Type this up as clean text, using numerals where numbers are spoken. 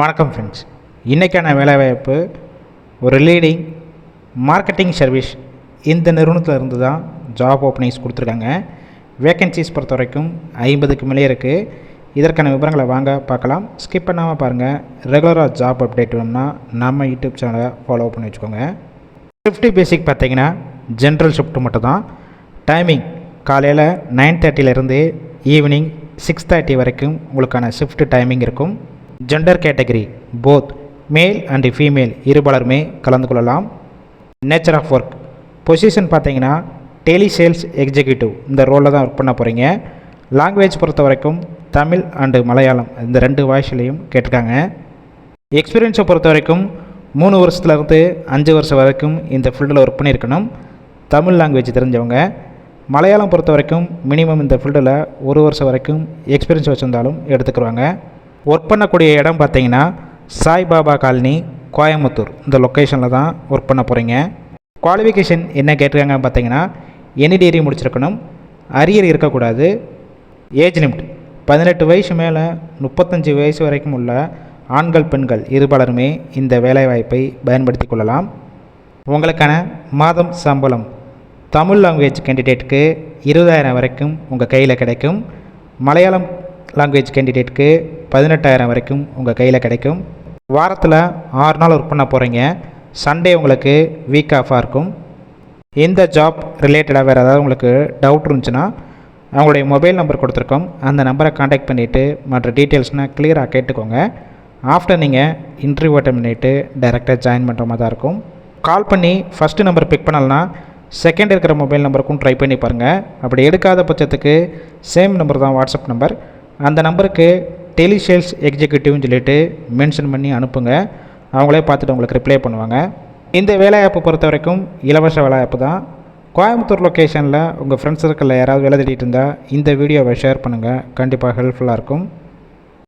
வணக்கம் ஃப்ரெண்ட்ஸ், இன்றைக்கான வேலைவாய்ப்பு ஒரு லீடிங் மார்க்கெட்டிங் சர்வீஸ் இந்த நிறுவனத்தில் இருந்து தான் ஜாப் ஓப்பனிங்ஸ் கொடுத்துருக்காங்க. வேக்கன்சிஸ் பொறுத்த வரைக்கும் 50க்கு மேலே இருக்குது. இதற்கான விவரங்களை வாங்க பார்க்கலாம். ஸ்கிப் பண்ணாமல் பாருங்கள். ரெகுலராக ஜாப் அப்டேட் வேணும்னா நம்ம யூடியூப் சேனலை ஃபாலோ பண்ணி வச்சுக்கோங்க. ஷிஃப்ட் பேசிக் பார்த்தீங்கன்னா ஜென்ரல் ஷிஃப்ட் மட்டும் தான். டைமிங் காலையில் 9:30லேருந்து ஈவினிங் 6:30 வரைக்கும் உங்களுக்கான ஷிஃப்ட் டைமிங் இருக்கும். Gender category both male and female இருபாலருமே கலந்து கொள்ளலாம். நேச்சர் ஆஃப் ஒர்க் பொசிஷன் பார்த்தீங்கன்னா டெலி சேல்ஸ் எக்ஸிக்யூட்டிவ் இந்த ரோலில் தான் ஒர்க் பண்ண போகிறீங்க. லாங்குவேஜ் பொறுத்த வரைக்கும் தமிழ் அண்டு மலையாளம் இந்த 2 வாய்ஸ்லையும் கேட்டிருக்காங்க. எக்ஸ்பீரியன்ஸை பொறுத்த வரைக்கும் 3 வருஷத்துலேருந்து 5 வருஷம் வரைக்கும் இந்த ஃபீல்டில் ஒர்க் பண்ணியிருக்கணும். தமிழ் லாங்குவேஜ் தெரிஞ்சவங்க. மலையாளம் பொறுத்த வரைக்கும் மினிமம் இந்த ஃபீல்டில் 1 வருஷம் வரைக்கும் எக்ஸ்பீரியன்ஸ் வச்சுருந்தாலும் எடுத்துக்கிடுவாங்க. ஒர்க் பண்ணக்கூடிய இடம் பார்த்தீங்கன்னா சாய்பாபா காலனி, கோயம்புத்தூர் இந்த லொக்கேஷனில் தான் ஒர்க் பண்ண போகிறீங்க. குவாலிஃபிகேஷன் என்ன கேட்டிருக்காங்க பார்த்தீங்கன்னா எனி டிகிரி முடிச்சிருக்கணும். அரியர் இருக்கக்கூடாது. ஏஜ் லிமிட் 18 வயசு மேலே 35 வயசு வரைக்கும் உள்ள ஆண்கள் பெண்கள் இருபாலருமே இந்த வேலைவாய்ப்பை பயன்படுத்தி கொள்ளலாம். உங்களுக்கான மாதம் சம்பளம் தமிழ் லாங்குவேஜ் கேண்டிடேட்டுக்கு 20,000 வரைக்கும் உங்கள் கையில் கிடைக்கும். மலையாளம் லாங்குவேஜ் கேண்டிடேட்டுக்கு 18,000 வரைக்கும் உங்கள் கையில் கிடைக்கும். வாரத்தில் 6 நாள் ஒர்க் பண்ண போகிறீங்க. சண்டே உங்களுக்கு வீக் ஆஃபாக இருக்கும். இந்த ஜாப் ரிலேட்டடாக வேறு ஏதாவது உங்களுக்கு டவுட் இருந்துச்சுன்னா அவங்களுடைய மொபைல் நம்பர் கொடுத்துருக்கோம். அந்த நம்பரை காண்டாக்ட் பண்ணிவிட்டு மற்ற டீட்டெயில்ஸ்னால் கிளியராக கேட்டுக்கோங்க. ஆஃப்டர் நீங்கள் இன்டர்வியூ அட்டெண்ட் பண்ணிவிட்டு டைரெக்டாக ஜாயின் பண்ணுற மாதிரி தான் இருக்கும். கால் பண்ணி ஃபஸ்ட்டு நம்பர் பிக் பண்ணலன்னா செகண்ட் இருக்கிற மொபைல் நம்பருக்கும் ட்ரை பண்ணி பாருங்கள். அப்படி எடுக்காத பட்சத்துக்கு சேம் நம்பர் தான் வாட்ஸ்அப் நம்பர். அந்த நம்பருக்கு டெலி சேல்ஸ் எக்ஸிக்யூட்டிவ்னு சொல்லிட்டு மென்ஷன் பண்ணி அனுப்புங்க. அவங்களே பார்த்துட்டு உங்களுக்கு ரிப்ளை பண்ணுவாங்க. இந்த வேலைவாய்ப்பு பொறுத்த வரைக்கும் இலவச வேலைவாய்ப்பு தான். கோயம்புத்தூர் லொக்கேஷனில் உங்கள் ஃப்ரெண்ட்ஸ் சர்க்கிளில் யாராவது வேலை தேடிட்டு இருந்தால் இந்த வீடியோவை ஷேர் பண்ணுங்கள். கண்டிப்பாக ஹெல்ப்ஃபுல்லாக இருக்கும்.